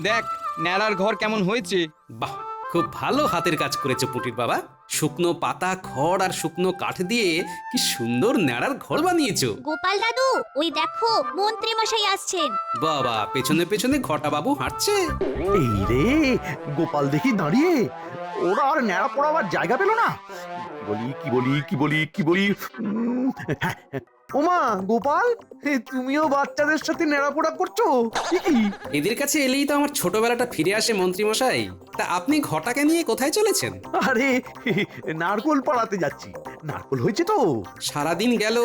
দেখ ন্যাড়ার ঘর কেমন হয়েছে। বাহ, খুব ভালো হাতের কাজ করেছে পুটির বাবা। শুকনো পাতা, খড় আর শুকনো কাঠ দিয়ে কি সুন্দর ন্যাড়ার ঘর বানিয়েছো। গোপাল দাদু, ওই দেখো মন্ত্রী মশাই আসছেন। বাবা, পেছনে পেছনে ঘটা বাবু হাঁটছে। এই রে, গোপাল দেখি দাঁড়িয়ে। ওরা আর ন্যাড়া পড়াবার জায়গা পেল না। কি বলি হ্যাঁ, ওমা গোপাল, তুমিও বাচ্চাদের সাথে ন্যাড়াপোড়া করছো? কি? এদের কাছে এলেই তো আমার ছোটবেলাটা ফিরে আসে মন্ত্রী মশাই। তা আপনি ঘটাকে নিয়ে কোথায় চলেছেন? আরে নারকোল পাড়াতে যাচ্ছি। নারকোল হয়েছে তো। সারাদিন গেল,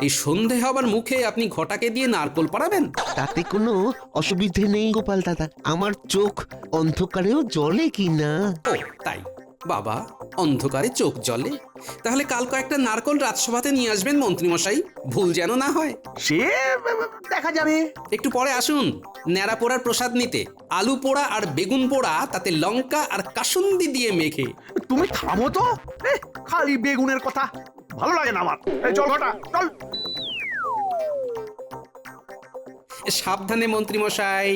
এই সন্ধে হবার মুখে আপনি ঘটাকে দিয়ে নারকোল পাড়াবেন? তাতে কোনো অসুবিধে নেই গোপাল দাদা, আমার চোখ অন্ধকারেও জ্বলে কিনা। ও তাই? বাবা, অন্ধকারে চোখ জ্বলে? তাহলে কাল কয়েকটা নারকোল রাজসভাতে নিয়ে আসবেন মন্ত্রী মশাই, ভুল যেন না হয়। সে দেখা যাবে। একটু পরে আসুন ন্যাড়া পোড়ার প্রসাদ নিতে। আলু পোড়া আর বেগুন পোড়া, তাতে লঙ্কা আর কাসুন্দি দিয়ে মেখে। তুমি থামো তো, খালি বেগুনের কথা ভালো লাগে না আমার। চল ঘটা, চল। সাবধানে মন্ত্রী মশাই,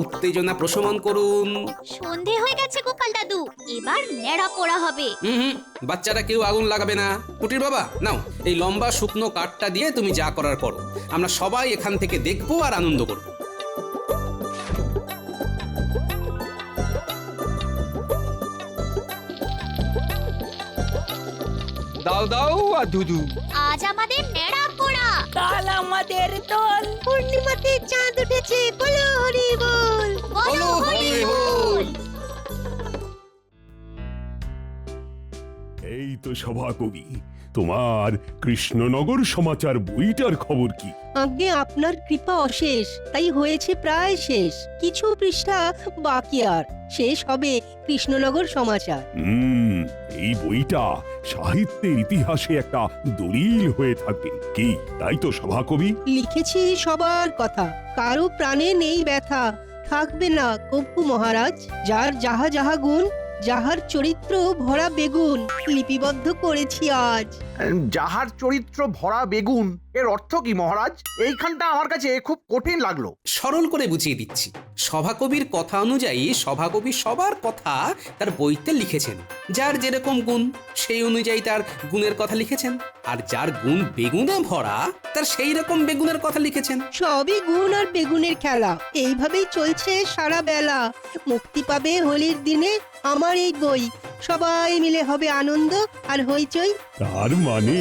উত্তেজনা প্রশমন করুন। সন্ধে হয়ে গেছে গোপাল দাদু, এবার নেড়া পোড়া হবে। হুম, বাচ্চারা কেউ আগুন লাগাবে না। পুটির বাবা, নাও এই লম্বা শুকনো কাঠটা দিয়ে তুমি যা করার করো। আমরা সবাই এখান থেকে দেখবো আর আনন্দ করবো। দাও দাও আর ধুধু। আজ আমাদের নেড়া পোড়া। কাল আমাদের দোল। পূর্ণিমাতে চাঁদ উঠেছে, বলো হরি বল। বলো হরি বল। এই তো সভাকবি, তোমার কৃষ্ণনগর সমাচার বইটার খবর কি? আগে আপনার কৃপা অশেষ, তাই হয়েছে প্রায় শেষ। কিছু পৃষ্ঠা বাকি, আর শেষ হবে কৃষ্ণনগর সমাচার। এই বইটা সাহিত্যের ইতিহাসে একটা দলিল হয়ে থাকবে, কি তাই তো সভাকবি? লিখেছি সবার কথা, কারো প্রাণে নেই ব্যথা, থাকবে না কপ্পু মহারাজ। যার যাহা যাহা গুণ, যাহার চরিত্র ভরা বেগুন, লিপিবদ্ধ করেছি আজ। যাহার চরিত্র ভরা বেগুন এর অর্থ কি মহারাজ? এইখানটা আমার কাছে খুব কঠিন লাগলো। সরল করে বুঝিয়ে দিচ্ছি। সভাকবির কথা অনুযায়ী সভাকবি সবার কথা তার বইতে লিখেছেন। যার যেরকম গুণ সেই অনুযায়ী তার গুণের কথা লিখেছেন, আর যার গুণ বেগুনে ভরা তার সেই রকম বেগুনের কথা লিখেছেন। সবই গুণ আর বেগুনের খেলা, এইভাবেই চলছে সারা বেলা। মুক্তি পাবে হোলির দিনে আমার এই বই, সবাই মিলে হবে আনন্দ আর হইচই। তার মানে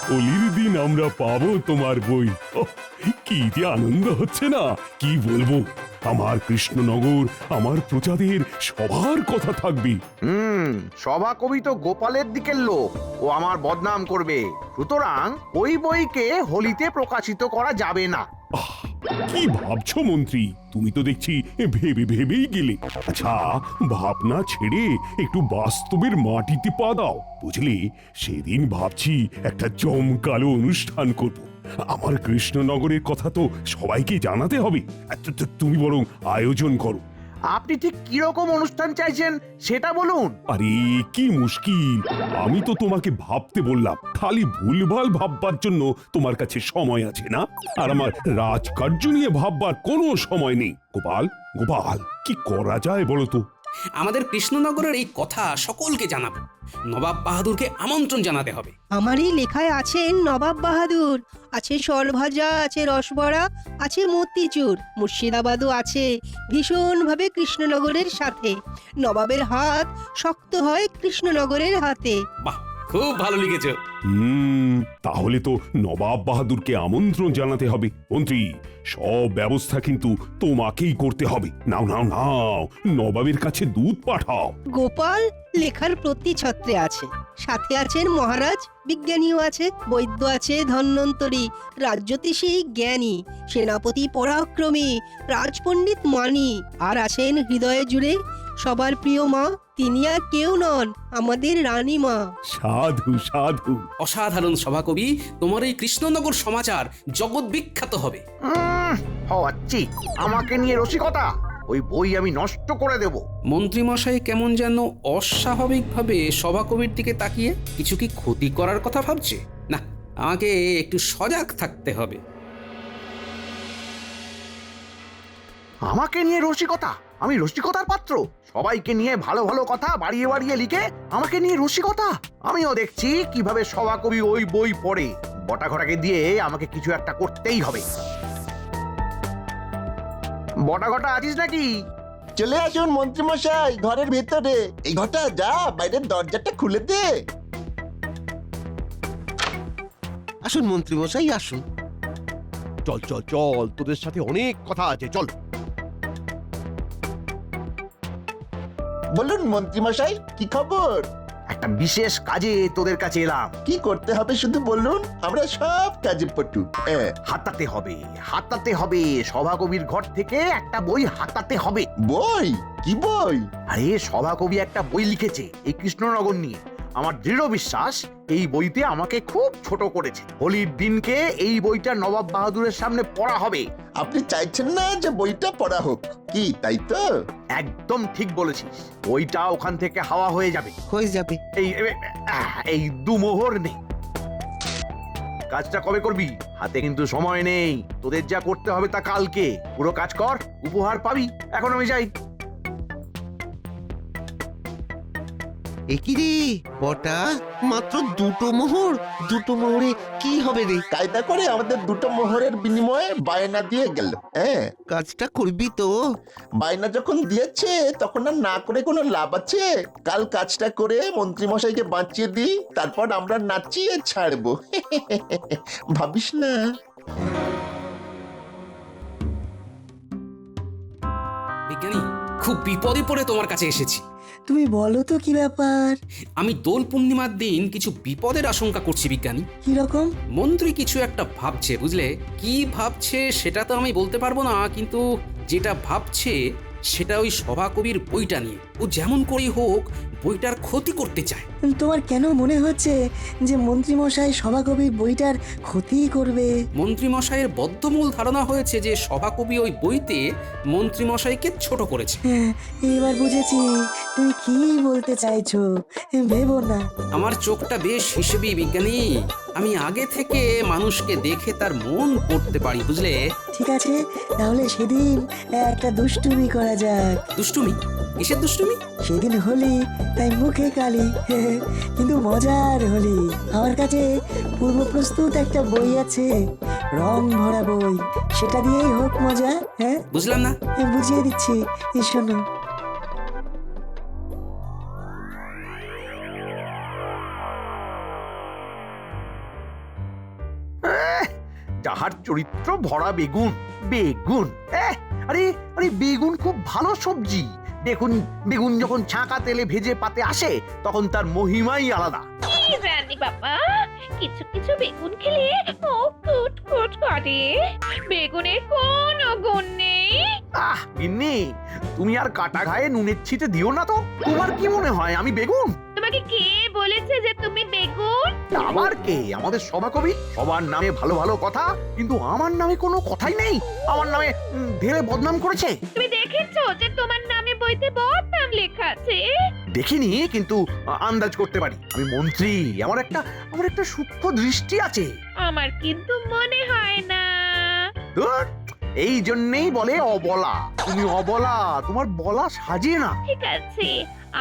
হোলির দিন আমরা পাবো তোমার বই। ওহ, কি যে আনন্দ হচ্ছে না, কি বলবো। আমার কৃষ্ণনগর, আমার প্রজাদের সবার কথা থাকবে। সভা কবি তো গোপালের দিকের লোক, ও আমার বদনাম করবে। সুতরাং ওই বইকে হোলিতে প্রকাশিত করা যাবে না। কি ভাবছো মন্ত্রী? তুমি তো দেখছি ভেবেই গেলে। আচ্ছা, ভাবনা ছেড়ে একটু বাস্তবের মাটিতে পা দাও, বুঝলে? সেদিন ভাবছি একটা জমকালো অনুষ্ঠান করব। আমার কৃষ্ণনগরের কথা তো সবাইকে জানাতে হবে। তুমি বরং আয়োজন করো। আপনি ঠিক কিরকম অনুষ্ঠান চাইছেন সেটা বলুন। আরে কি মুশকিল, আমি তো তোমাকে ভাবতে বললাম, খালি ভুলভাল ভাববার জন্য তোমার কাছে সময় আছে না? আর আমার রাজকার্য নিয়ে ভাববার কোনো সময় নেই। গোপাল, কি করা যায় বলো তো? আমাদের কৃষ্ণনগরের এই কথা সকলকে জানাবো। নবাব বাহাদুরকে আমন্ত্রণ জানাতে হবে। আমারই লেখায় আছেন নবাব বাহাদুর, আছে সরভাজা, আছে রসবড়া, আছে মতিচুর, মুর্শিদাবাদও আছে ভীষণভাবে কৃষ্ণনগরের সাথে। নবাবের হাত শক্ত হয় কৃষ্ণনগরের হাতে। বাহ, খুব ভালো লিখেছো। তাহলে তো নবাব বাহাদুরকে আমন্ত্রণ জানাতে হবে। মন্ত্রী, সব ব্যবস্থা কিন্তু তোমাকেই করতে হবে। নাও, নবাবের কাছে দুধ পাঠাও। গোপাল লেখার প্রতি ছত্রে আছে, সাথে আছেন মহারাজ, বিজ্ঞানীও আছে, বৈদ্য আছে ধন্বন্তরী, রাজ্যতীষী জ্ঞানী, সেনাপতি পরাক্রমী, রাজপণ্ডিত মানি, আর আছেন হৃদয়ে জুড়ে সবার প্রিয় মা, তিনি আর কেউ নন, আমাদের রানী মা। সাধু। অসাধারণ সভাকবি, তোমার এই কৃষ্ণনগর সমাচার জগৎ বিখ্যাত হবে। হচ্ছি আমাকে নিয়ে রসিকতা, ওই বই আমি নষ্ট করে দেব। মন্ত্রী মশাই কেমন যেন অস্বাভাবিকভাবে সভাকবির দিকে তাকিয়ে কিছু কি ক্ষতি করার কথা ভাবছে। না, আমাকে একটু সজাগ থাকতে হবে। আমাকে নিয়ে রসিকতা? আমি রসিকতার পাত্র? সবাইকে নিয়ে ভালো ভালো কথা বাড়িয়ে বাড়িয়ে লিখে আমাকে নিয়ে রসিকতা? আমিও দেখছি কিভাবে সভাকবি ওই বই পড়ে। বটাঘটাকে দিয়ে আমাকে কিছু একটা করতেই হবে। বটাঘটা আছিস নাকি? চলে আসুন মন্ত্রীমশাই ঘরের ভেতরে। এই ঘরটা যা, বাইরের দরজাটা খুলে দে। আসুন মন্ত্রী মশাই আসুন। চল চল চল, তোদের সাথে অনেক কথা আছে, চল। বলুন মন্ত্রীমশাই, কি খবর? একটা বিশেষ কাজে তোদের কাছে এলাম। কি করতে হবে শুধু বলুন, আমরা সব কাজে পটু। হাতাতে হবে, হাতাতে হবে। সভাকবির ঘর থেকে একটা বই হাতাতে হবে। বই? কি বই? আরে সভাকবি একটা বই লিখেছে এই কৃষ্ণনগর নিয়ে। আমার দৃঢ় বিশ্বাস এই বইতে আমাকে খুব ছোট করেছে। হোলির দিনকে এই বইটা নবাব বাহাদুরের সামনে পড়া হবে। আপনি চাইছেন না যে বইটা পড়া হোক, কি তাই তো? একদম ঠিক বলেছিস। বইটা ওখান থেকে হাওয়া হয়ে যাবে। হয়ে যাবে। এই দুমোহর নেই। কাজটা কবে করবি? হাতে কিন্তু সময় নেই। তোদের যা করতে হবে তা কালকে। পুরো কাজ কর, উপহার পাবি। এখন আমি যাই। একই রে বটা, মাত্র দুটো মোহর? দুটো মোহরে কি হবে রে? কায়দা করে আমাদের দুটো মোহরের বিনিময়ে বায়না দিয়ে গেল। কাজটা করবি তো? বায়না যখন দিয়েছে তখন আর না করে কোনো লাভ আছে? কাল কাজটা করে মন্ত্রীমশাইকে বাঁচিয়ে দিই, তারপর আমরা নাচিয়ে ছাড়বো। ভাবিস না? বিজ্ঞানী, খুব বিপদে পড়ে তোমার কাছে এসেছি। তুমি বলো তো কি ব্যাপার? আমি দোল পূর্ণিমার দিন কিছু বিপদের আশঙ্কা করছি বিজ্ঞানী। কি রকম? মন্ত্রী কিছু একটা ভাবছে, বুঝলে? কি ভাবছে সেটা তো আমি বলতে পারবো না, কিন্তু যেটা ভাবছে সেটা ওই সভাকবির বইটা নিয়ে। ও যেমন করেই হোক বইটার ক্ষতি করতে চায়। তোমার কেন মনে হচ্ছে যে মন্ত্রীমশাই সভাকবির বইটার ক্ষতি করবে? মন্ত্রীমশাইয়ের বদ্ধমূল ধারণা হয়েছে যে সভাকবি ওই বইতে মন্ত্রীমশাইকে ছোট করেছে। হ্যাঁ, এবার বুঝেছি তুমি কি বলতে চাইছো। ভেবো না। আমার চোখটা বেশ হিসেবি বিজ্ঞানী। আমি আগে থেকে মানুষকে দেখে তার মন পড়তে পারি, বুঝলে? ঠিক আছে, তাহলে সেদিন একটা দুষ্টুমি করা যাক। দুষ্টুমি? কিসের দুষ্টুমি? সেদিন হোলি, তাই মুখে কালি, কিন্তু মজার হোলি। আমার কাছে পূর্ব প্রস্তুত একটা বই আছে, রং ভরা বই। সেটা দিয়েই হোক মজা। হ্যাঁ, বুঝলাম না। বুঝিয়ে দিচ্ছি, শোনো। যাহার চরিত্র ভরা বেগুন। বেগুন, আরে আরে বেগুন খুব ভালো সবজি। দেখুন, বেগুন যখন ছাঁকা তেলে ভেজে পাতে আসে তখন তার মহিমাই আলাদা। কি জানি বাবা, কিছু কিছু বেগুন খেলে ও কুট কুট করে। বেগুনের কোনো গুণ নেই। গিন্নি, তুমি আর কাটা ঘায়ে নুনের ছিটে দিও না তো। তোমার কি মনে হয় আমি বেগুন? তোমাকে কে বলেছে যে তুমি বেগুন? আবার কে? আমাদের সভাকবি। সবার নামে ভালো ভালো কথা, কিন্তু আমার নামে কোনো কথাই নেই। আমার নামে ঢেলে বদনাম করেছে। তুমি দেখেছো যে তোমার নামে বইতে বদনাম লেখা আছে? দেখিনি, কিন্তু আন্দাজ করতে পারি। আমি মন্ত্রী, আমার একটা সূক্ষ্ম দৃষ্টি আছে। আমার কিন্তু মনে হয় না। ধুর, এই জন্যই বলে অবলা। তুমি অবলা, তোমার বলা সাজে না। ঠিক আছে,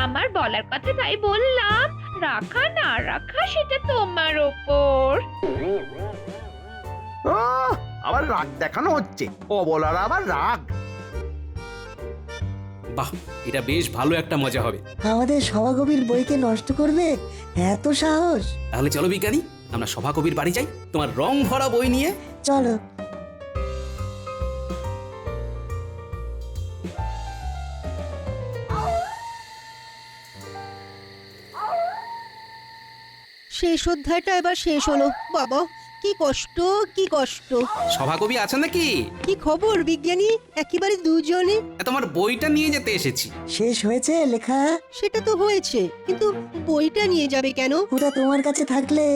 আমার বলার কথা তাই বললাম। রাখা না রাখা সেটা তোমার ওপর। আবার রাগ দেখানো হচ্ছে। অবলার আবার রাগ। বাহ, এটা বেশ ভালো একটা মজা হবে। আমাদের সভাকবির বইকে নষ্ট করবে? এত সাহস? তাহলে চলো বিজ্ঞানী, আমরা সভাকবির বাড়ি যাই তোমার রং ভরা বই নিয়ে। চলো। শেষ অধ্যায়টা এবার শেষ হলো। বাবা, কি কষ্ট, কি কষ্ট। সভাকবি আছেন নাকি? কি খবর বিজ্ঞানী? একেবারে দুজনে। তোমার বইটা নিয়ে যেতে এসেছি। শেষ হয়েছে লেখা? সেটা তো হয়েছে, কিন্তু বইটা নিয়ে যাবে কেন? ওটা তোমার কাছে থাকলে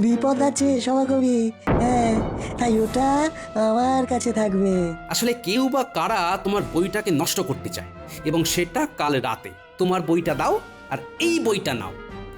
বিপদ আছে সভাকবি। হ্যাঁ, তাই ওটা আমার কাছে থাকবে। আসলে কেউ বা কারা তোমার বইটাকে নষ্ট করতে চায়, এবং সেটা কাল রাতে। তোমার বইটা দাও আর এই বইটা নাও।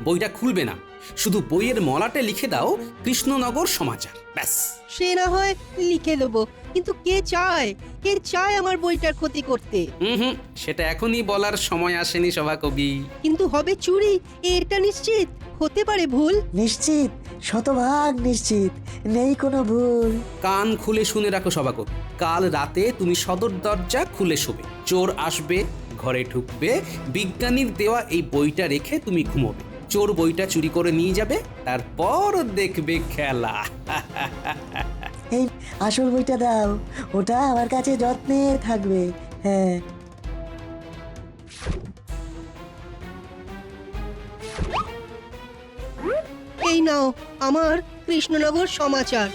বইটা খুলবে না, শুধু বইয়ের মলাটে লিখে দাও কৃষ্ণনগর সমাচার, ব্যাস। সে না হয় লিখে দেবো, কিন্তু কে চায় আমার বইটার ক্ষতি করতে? হুম, সেটা এখনই বলার সময় আসেনি সভাকবি। কিন্তু হবে চুরি, এটা নিশ্চিত। হতে পারে ভুল। নিশ্চিত, শতভাগ নিশ্চিত, নেই কোনো ভুল। কান খুলে শুনে রাখো সভাকবি, কাল রাতে তুমি সদর দরজা খুলে শোবে, চোর আসবে, ঘরে ঢুকবে, বিজ্ঞানীর দেওয়া এই বইটা রেখে তুমি ঘুমোবে, চোর বইটা চুরি করে নিয়ে যাবে, তারপর দেখবে খেলা। এই আসল বইটা দাও, ওটা আমার কাছে যত্নে থাকবে। হ্যাঁ, এই নাও আমার কৃষ্ণনগর সমাচার।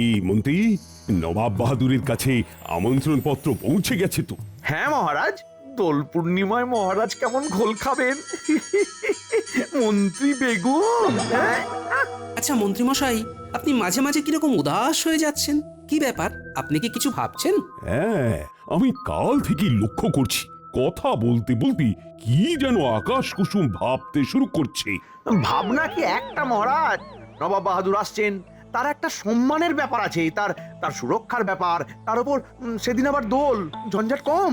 এই মন্ত্রী, নবাব বাহাদুরের কাছে আমন্ত্রণ পত্র পৌঁছে গেছে তো? হ্যাঁ মহারাজ, দোল পূর্ণিমায় মহারাজ কেমন ঘোল খাবেন। মন্ত্রী বেগুন, হ্যাঁ? আচ্ছা মন্ত্রীমশাই, আপনি মাঝে মাঝে কিরকম উদাস হয়ে যাচ্ছেন, কি ব্যাপার? আপনি কি কিছু ভাবছেন? হ্যাঁ, আমি কাল থেকেই লক্ষ্য করছি, কথা বলতে বলতে কি যেন আকাশ কুসুম ভাবতে শুরু করছে। ভাবনা কি একটা মহারাজ, নবাব বাহাদুর আসছেন, তার একটা সম্মানের ব্যাপার আছে, তার সুরক্ষার ব্যাপার, তার উপর সেদিন আবার দোল, ঝঞ্ঝাট কম।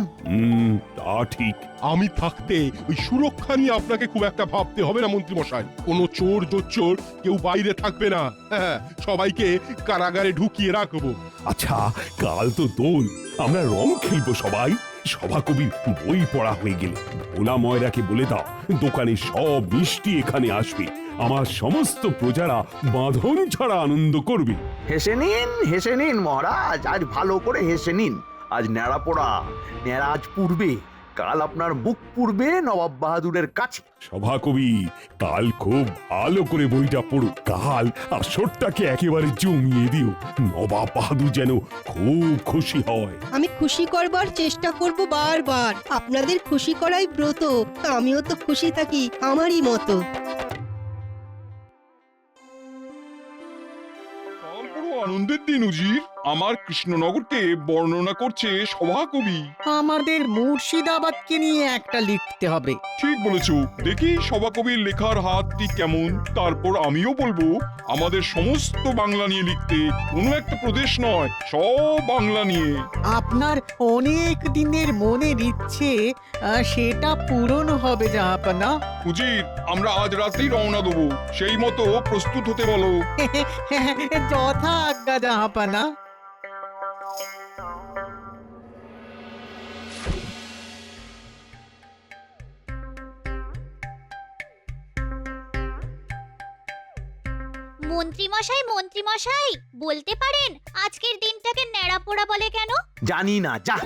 তা ঠিক। আমি থাকতে ওই সুরক্ষা নিয়ে আপনাকে খুব একটা ভাবতে হবে না মন্ত্রী মশাই। কোনো চোর জোচ্চোর কেউ বাইরে থাকবে না। হ্যাঁ, সবাইকে কারাগারে ঢুকিয়ে রাখবো। আচ্ছা, কাল তো দোল, আমরা রং খেলবো সবাই। সভাকবির বই পড়া হয়ে গেলে ভোলা ময়রাকে বলে দাও, দোকানে সব মিষ্টি এখানে আসবে, আমার সমস্ত প্রজারা বাঁধন ছাড়া আনন্দ করবে। হেসে নিন মহারাজ, আজ ভালো করে হেসে নিন। আজ ন্যাড়া পোড়া, ন্যাড়া আজ পূর্বে, কাল আপনার মুখ পূর্বে নবাব বাহাদুরের কাছে। সভাকবি, কাল খুব ভালো করে বইটা পড়ো, কাল আসরটাকে একেবারে জমিয়ে দিও, নবাব বাহাদুর যেন খুব খুশি হয়। আমি খুশি করবার চেষ্টা করব বারবার। আপনাদের খুশি করাই ব্রত, আমিও তো খুশি থাকি আমারই মতো। আনন্দের দিন উজির, আমার কৃষ্ণনগরকে বর্ণনা করছে সভাকবি। আমাদের মুর্শিদাবাদকে নিয়ে একটা লিখতে হবে। ঠিক বলেছ, দেখি সভাকবির লেখার হাতটি কেমন, তারপর আমিও বলবো আমাদের সমস্ত বাংলা নিয়ে লিখতে, কোনো একটা প্রদেশ নয়, সব বাংলা নিয়ে। আপনার অনেক দিনের মনের ইচ্ছে সেটা পূরণ হবে জাহাপানা। উজির, আমরা আজ রাতেই রওনা দেবো, সেই মতো প্রস্তুত হতে বলো। যথা আজ্ঞা জাহাপানা। মন্ত্রীমশাই বলতে পারেন আজকের দিনটাকে ন্যাড়াপোড়া বলে কেন? জানি না, যা,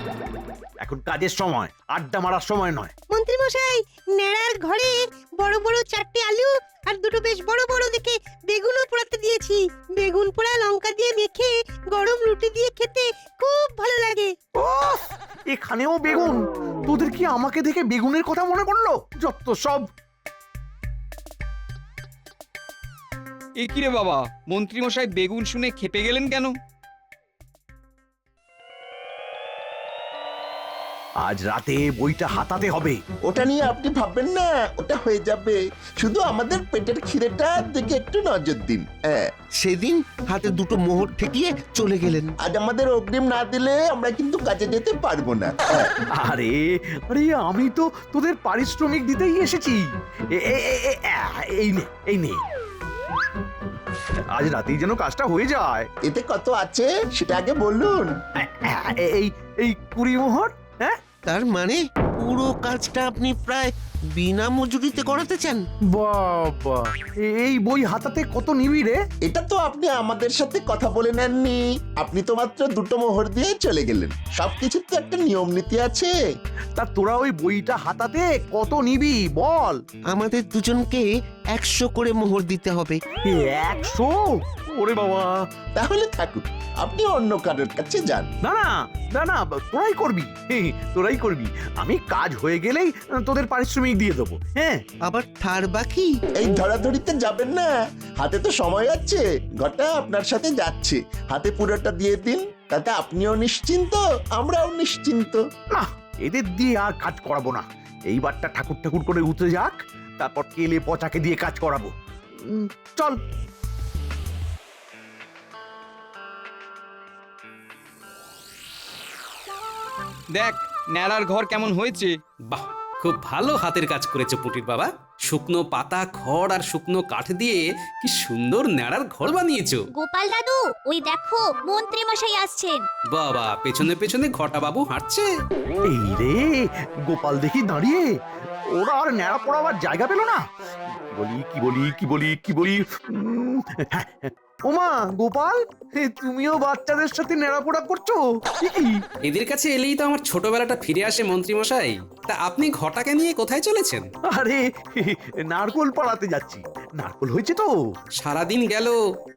এখন কাজের সময়, আড্ডা মারার সময় নয়। মন্ত্রী মশাই, নেড়ার ঘরে বড় বড় 4টে আলু আর দুটো বেশ বড় বড় দেখে বেগুনও পোড়াতে দিয়েছি। বেগুন পোড়া লঙ্কা দিয়ে মেখে গরম রুটি দিয়ে খেতে খুব ভালো লাগে। ওহ, এখানেও বেগুন! তোদের কি আমাকে দেখে বেগুনের কথা মনে পড়লো? যত সব। এ কি রে বাবা, মন্ত্রীমশাই বেগুন শুনে খেপে গেলেন কেন? আজ রাতে বইটা হাতাতে হবে। ওটা নিয়ে আপনি ভাববেন না, ওটা হয়ে যাবে। শুধু আমাদের পেটের খিদেটার দিকে একটু নজর দিন। হ্যাঁ, সেদিন হাতে দুটো মোহর ঠেকিয়ে চলে গেলেন। আজ আমাদের অগ্রিম না দিলে আমরা কিন্তু কাজে যেতে পারবো না। হ্যাঁ। আরে আরে, আমি তো তোদের পারিশ্রমিক দিতেই এসেছি। এই নে। আজ রাতেই যেন কাজটা হয়ে যায়। এতে কত আছে সেটা আগে বলুন। এই 20 মোহর। হ্যাঁ, তার মানে পুরো কাজটা আপনি প্রায় বিনা মজুরিতে করাতে চান? বাবা, এই বই হাতাতে কত নিবি রে? এটা তো আপনি আমাদের সাথে কথা বলে নেননি, আপনি তো মাত্র 2টো মোহর দিয়ে চলে গেলেন। সবকিছুর তো একটা নিয়ম নীতি আছে। তা তোরা ওই বইটা হাতাতে কত নিবি বল? আমাদের দুজনকে 100 করে মোহর দিতে হবে। 100? ওরে বাবা! তাহলে থাকুক, আপনি অন্য কারোর কাছে যান। না, তোরাই করবি। আমি কাজ হয়ে গেলেই তোদের পারিশ্রমিক দিয়ে দেবো। হ্যাঁ, আবার ধার বাকি? এই ধরাধরিতে যাবেন না, হাতে তো সময় আছে। ঘটা আপনার সাথে যাচ্ছে, হাতে পুরোটা দিয়ে দিন। তাতে আপনিও নিশ্চিন্ত, আমরাও নিশ্চিন্ত। না, এদের দিয়ে আর কাজ করাবো না। এইবারটা ঠাকুর ঠাকুর করে উঠে যাক, তারপর কেলে পচাকে দিয়ে কাজ করাবো। চল। দেখ ন্যাড়ার ঘর কেমন হয়েছে। বাহ, খুব ভালো হাতের কাজ করেছে পুটির বাবা। শুকনো পাতা, খড় আর শুকনো কাঠ দিয়ে কি সুন্দর ন্যাড়ার ঘর বানিয়েছো। গোপাল দাদু, ওই দেখো মন্ত্রী মশাই আসছেন। বাবা, পেছনে পেছনে ঘটা বাবু হাঁটছে। এই রে, গোপাল দেখি দাঁড়িয়ে। ওরা আর ন্যাড়া পড়াবার জায়গা পেল না। কি বলি। হ্যাঁ, ওমা গোপাল, তুমিও বাচ্চাদের সাথে নেড়াপোড়া করছো? এদের কাছে এলেই তো আমার ছোটবেলাটা ফিরে আসে মন্ত্রী মশাই। তা আপনি ঘটাকে নিয়ে কোথায় চলেছেন? আরে নারকোল পাড়াতে যাচ্ছি। নারকোল হয়েছে তো। সারাদিন গেল,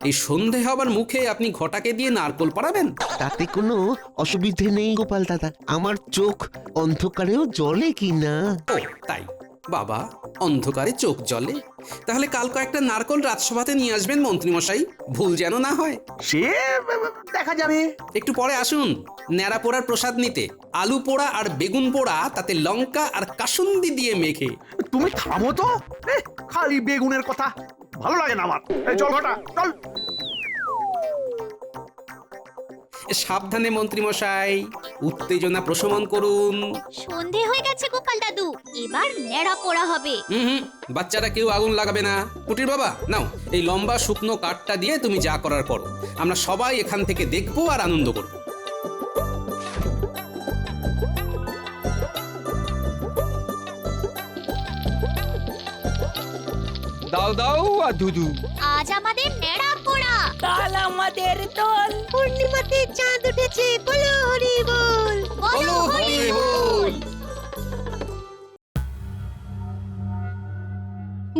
এই সন্ধে হবার মুখে আপনি ঘটাকে দিয়ে নারকোল পাড়াবেন? তাতে কোনো অসুবিধে নেই গোপাল দাদা, আমার চোখ অন্ধকারেও জ্বলে কি না। ও তাই? বাবা, অন্ধকারে চোখ জ্বলে? তাহলে কাল কয়েকটা নারকোল রাজসভাতে নিয়ে আসবেন মন্ত্রী মশাই, ভুল যেন না হয়। সে দেখা যাবে। একটু পরে আসুন ন্যাড়া পোড়ার প্রসাদ নিতে। আলু পোড়া আর বেগুন পোড়া, তাতে লঙ্কা আর কাসুন্দি দিয়ে মেখে। তুমি থামো তো, খালি বেগুনের কথা ভালো লাগে না আমার। চল ঘটা, চল। সাবধানে মন্ত্রী মশাই, উত্তেজনা প্রশমন করুন। সন্ধে হয়ে গেছে গোপাল দাদু, এবার নেড়া পোড়া হবে। বাচ্চারা কেউ আগুন লাগাবে না। পুটির বাবা, নাও এই লম্বা শুকনো কাঠটা দিয়ে তুমি যা করার করো। আমরা সবাই এখান থেকে দেখবো আর আনন্দ করবো। দাও দাও আর দুদু। আজ আমাদের নেড়া পোড়া, কাল আমাদের দোল। পূর্ণিমাতে চাঁদ উঠেছে, বলো হরি বল। বলো হরি বল।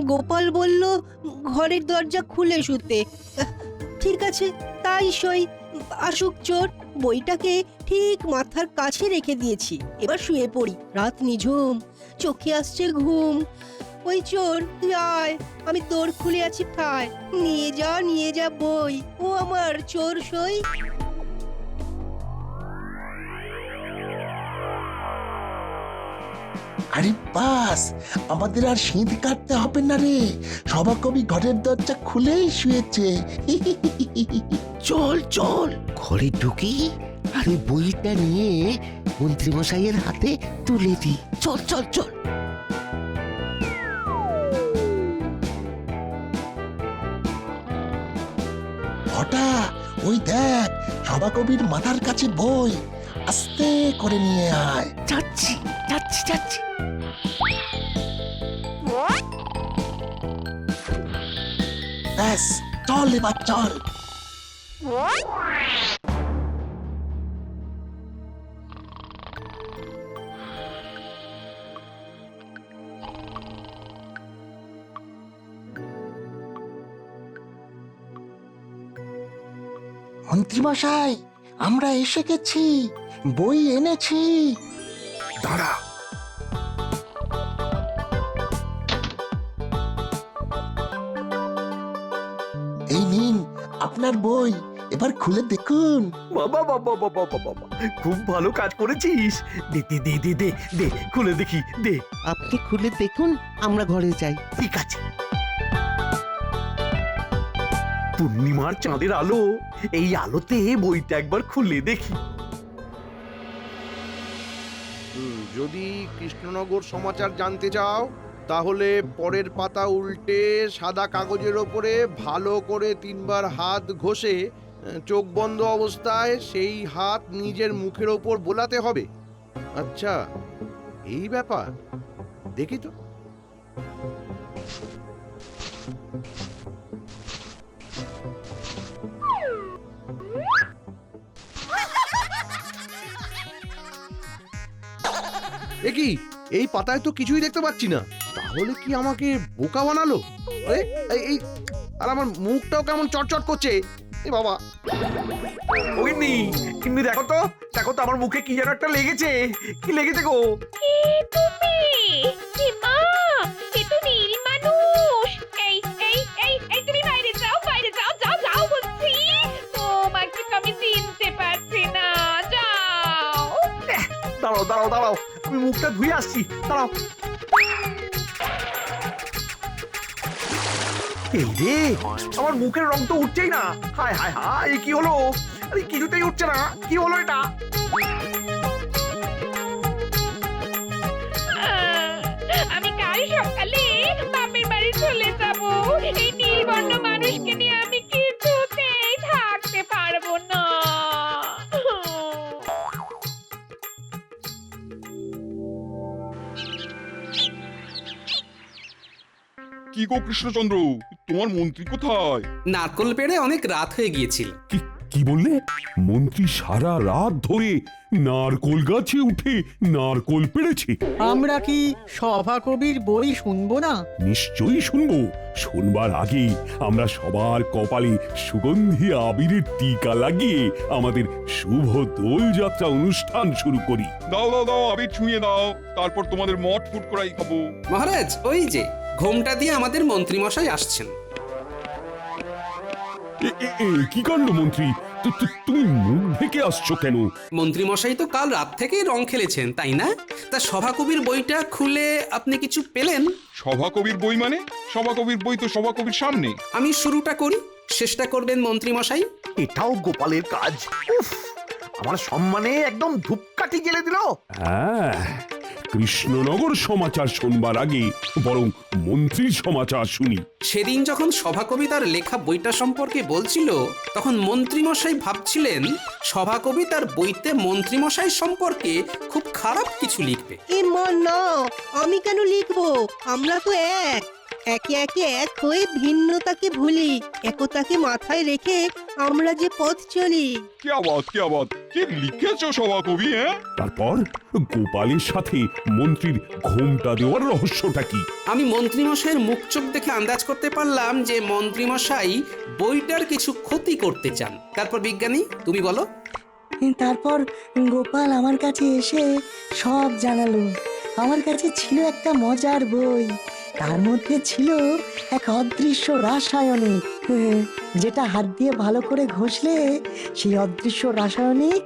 গোপাল বলল ঘরের দরজা খুলে শুতে। ঠিক আছে, তাই সই। আসুক চোর। বইটাকে ঠিক মাথার কাছে রেখে দিয়েছি, এবার শুয়ে পড়ি। রাত নিঝুম, চোখে আসছে ঘুম। ওই চোর তুই আয়, আমি দৌড় খুলে আছি ঠায়। নিয়ে যা বই, ও আমার চোর সই। আরে বাস, আমাদের আর শীত কাটতে হবে না রে। সভাকবি ঘরের দরজা খুলেই শুয়েছে। চল চল, ঘরে ঢুকি আর ওই বইটা নিয়ে মন্ত্রীমশাইয়ের হাতে তুলে দি। চল চল চল। ঘটা, ওই দেখ সভাকবির মাথার কাছে বই, আস্তে করে নিয়ে আয়। যাচ্ছি যাচ্ছি যাচ্ছি। ব্যাস, চল এবার চল। মন্ত্রীমশাই, আমরা এসে গেছি, বই এনেছি। দাঁড়া। এই নিন আপনার বই, এবার খুলে দেখুন। বাবা বাবা বাবা বাবা, খুব ভালো কাজ করেছিস। দে দে দে দে দে দে, খুলে দেখি দে। আপনি খুলে দেখুন, আমরা ঘরে যাই। ঠিক আছে। পূর্ণিমার চাঁদের আলো, এই আলোতে বইটা একবার খুলে দেখি। যদি কৃষ্ণনগর সমাচার জানতে চাও, তাহলে পরের পাতা উল্টে সাদা কাগজের ওপরে ভালো করে 3 বার হাত ঘষে চোখ বন্ধ অবস্থায় সেই হাত নিজের মুখের ওপর বোলাতে হবে। আচ্ছা, এই ব্যাপার, দেখি তো। কি এই পাতায় তো কিছুই দেখতে পাচ্ছি না, তাহলে কি আমাকে বোকা বানালো? এই আর আমার মুখটাও কেমন চটচট করছে। এ বাবা, ওইনি, কিন্তু দেখো তো আমার মুখে কি যেন একটা লেগেছে। কি লেগেছে গো? কে তুমি? কি মা, এ তো নীল মানুষ। এই তুমি বাইরে যাও বলছি। তোমাকে তো আমি চিনতে পারছি দাঁড়াও দাঁড়াও, আমি মুখটা ধুয়ে আসছি, দাঁড়াও। এই রে, আমার মুখের রং তো উঠছেই না। হায় হায় হায়, এ কি হলো? আরে কিছুতেই উঠছে না, কি হলো এটা? আমি কাল সকালে বাপের বাড়ি চলে যাব। এই নীলবর্ণ মানুষকে নিয়ে আমি কিছুতেই থাকতে পারবো না। কি গো কৃষ্ণচন্দ্র, তোমার মন্ত্রী কোথায়? নারকল পেড়ে অনেক রাত হয়ে গিয়েছিল। কি বললে? মন্ত্রী সারা রাত ধরে নারকোল গাছে উঠে নারকোল পেড়েছে? আমরা কি সভাকবির বই শুনবো না? নিশ্চয়ই শুনবো। শুনবার আগে আমরা সবার কপালে সুগন্ধি আবিরের টিকা লাগিয়ে আমাদের শুভ দোল যাত্রা অনুষ্ঠান শুরু করি। দাও দাও দাও, আবির ছুঁয়ে দাও, তারপর তোমাদের মঠ ফুট করাই খাবো। মহারাজ, ওই যে ঘোমটা দিয়ে আমাদের মন্ত্রীমশাই আসছেন। কি কাণ্ড মন্ত্রী, তুমি মুখ ঢেকে আসছো কেন? মন্ত্রীমশাই তো কাল রাত থেকেই রং খেলেছেন, তাই না? তা সভাকবির বইটা খুলে আপনি কিছু পেলেন? সভাকবির বই মানে? সভাকবির বই তো সভাকবির সামনে। আমি শুরুটা করি, শেষটা করবেন মন্ত্রীমশাই। এটাও গোপালের কাজ। উফ, আমার সম্মানে একদম ধূপকাঠি জ্বেলে দিল। হ্যাঁ, কৃষ্ণনগর সমাচার শুনবার আগে বরং মন্ত্রীর সমাচার শুনি। সেদিন যখন সভাকবি তার লেখা বইটা সম্পর্কে বলছিল, তখন মন্ত্রীমশাই ভাবছিলেন সভাকবি তার বইতে মন্ত্রীমশাই সম্পর্কে খুব খারাপ কিছু লিখবে। এ মা না, আমি কেন লিখবো? আমরা তো এক। একে একে এক হয়ে ভিন্নতাকে ভুলি, একতাকে মাথায় রেখে আমরা যে পথ চলি। কি আবাদ, কি লিখেছো সভাকবি? হ্যাঁ, তারপর গোপালের সাথে মন্ত্রীর ঘোমটা দেওয়ার রহস্যটা কি? আমি মন্ত্রীমশাইয়ের মুখ চোখ দেখে আন্দাজ করতে পারলাম যে মন্ত্রীমশাই বইটার কিছু ক্ষতি করতে চান। তারপর বিজ্ঞানী, তুমি বলো। তারপর গোপাল আমার কাছে এসে সব জানালো। আমার কাছে ছিল একটা মজার বই, তার মধ্যে ছিল এক অদৃশ্য রাসায়নিক, যেটা হাত দিয়ে ভালো করে ঘষলে সেই অদৃশ্য রাসায়নিক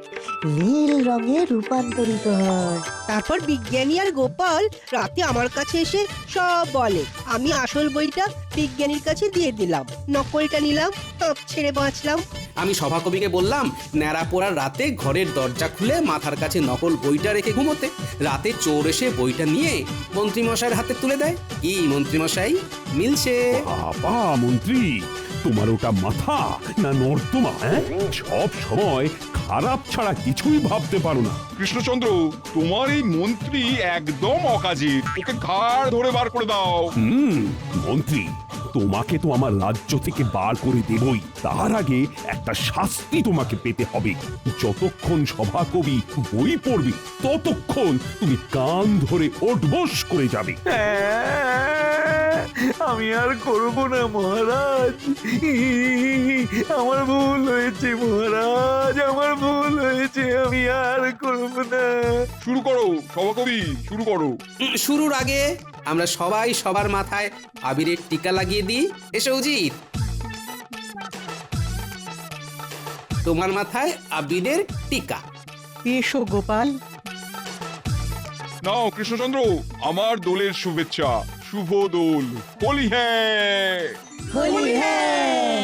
নীল রঙে রূপান্তরিত হয়। তারপর বিজ্ঞানী আর গোপাল রাতে আমার কাছে এসে সব বলে। আমি আসল বইটা বিজ্ঞানীর কাছে দিয়ে দিলাম, নকলটা নিলাম, ছেড়ে বাঁচলাম। আমি সভাকবিকে বললাম ন্যাড়া পোড়ার রাতে ঘরের দরজা খুলে মাথার কাছে নকল বইটা রেখে ঘুমোতে। রাতে চোর এসে বইটা নিয়ে মন্ত্রীমশাইয়ের হাতে তুলে দেয়। কি মন্ত্রীমশাই, মিলছে? বাবা মন্ত্রী, তোমার ওটা মাথা না নর্দমা? সব সময় খারাপ ছাড়া কিছুই ভাবতে পারো না। কৃষ্ণচন্দ্র, তোমার এই মন্ত্রী একদম অকাজের, ওকে ঘাড় ধরে বার করে দাও। মন্ত্রী, তোমাকে তো আমার রাজ্য থেকে বার করে দেবই, তার আগে একটা শাস্তি তোমাকে পেতে হবে। যতক্ষণ সভাকবি বই পড়বে ততক্ষণ তুমি কান ধরে ওঠবোস করে যাবে। আমি আর করবো না মহারাজ, আমার ভুল হয়েছে মহারাজ, আমার ভুল হয়েছে, আমি আর করবো না। শুরু করো সভাকবি, শুরু করো। শুরুর আগে আমরা সবাই সবার মাথায় আবিরের টিকা লাগিয়ে দিই। এসো উজির, তোমার মাথায় আবিরের টিকা। এসো গোপাল। নাও কৃষ্ণচন্দ্র, আমার দোলের শুভেচ্ছা। শুভ দোল। হোলি হ্যাঁ। হোলি হ্যাঁ।